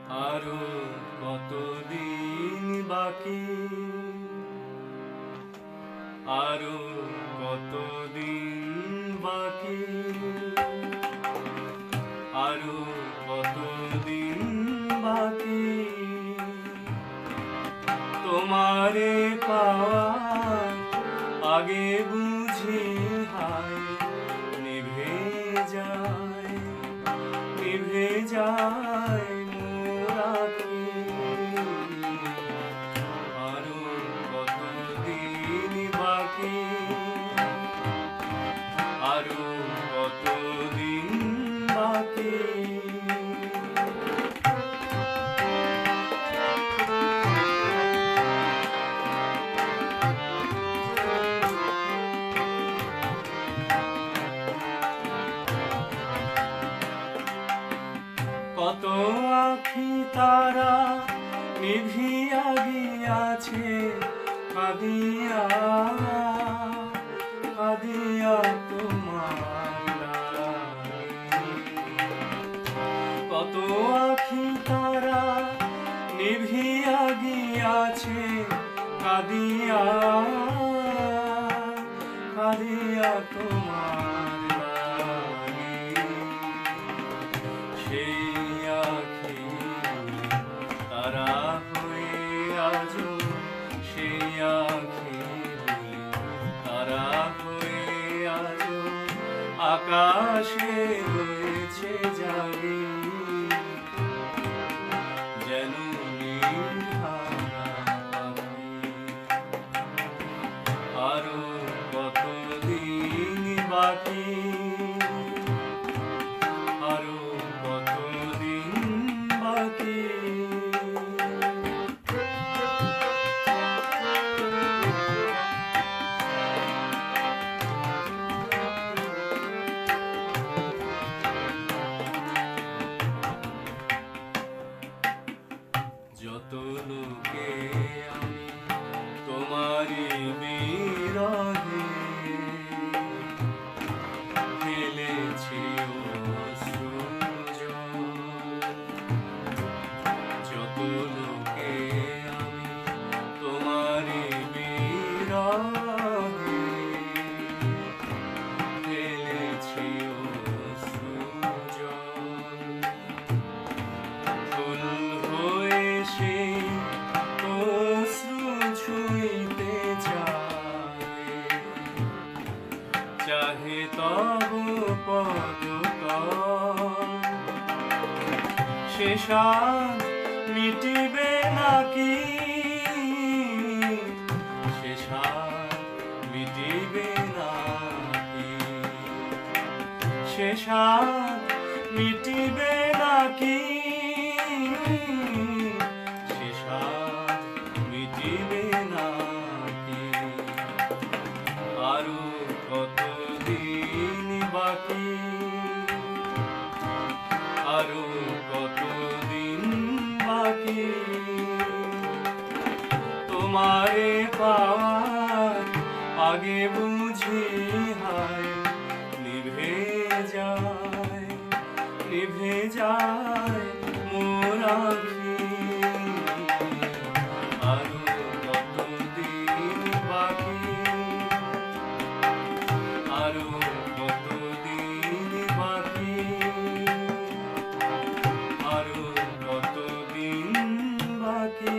আরো কতদিন বাকি, আরো কতদিন বাকি, আরো কতদিন বাকি, তোমারে পাওয়ার আগে বুঝি হায় নিভে যায়, নিভে যায় মোর আঁখি। আরো কতদিন বাকি, আরো কতদিন বাকি, কত আখি তারা নিভিয়া গিয়াছে কাঁদিয়া, কাঁদিয়া তোমার ডাকে। কত আখি তারা নিভিয়া গিয়াছে কাঁদিয়া, কাঁদিয়া তোমার ডাকে। সেই আখি তারা হয়ে আজো, সেই আখি তারা হয়ে আজো আকাশে রয়েছে জাগি, যেন নীলহারা পাখি। আরো কতদিন বাকি, আরো কতদিন বাকি, যত লোকে আমি তোমারি বিরহে ফেলেছি অশ্রুজল, যত লোকে আমি তোমারি বিরহে ফেলেছি অশ্রুজল। ফুল হয়ে সেই অশ্রু ছুঁইতে চাহে, চাহে তব পদতল। সে স্বাদ মিটিবে নাকি, সে স্বাদ মিটিবে নাকি, সে স্বাদ মিটিবে নাকি, সে স্বাদ মিটিবে নাকি। আরো কতদিন বাকি, আরো কতদিন বাকি, তোমারে পাওয়ার আগে বুঝি হায় নিভে যায়, নিভে যায় মোর আঁখি। আরো কতদিন বাকি, আরো কতদিন বাকি, আরো কতদিন বাকি।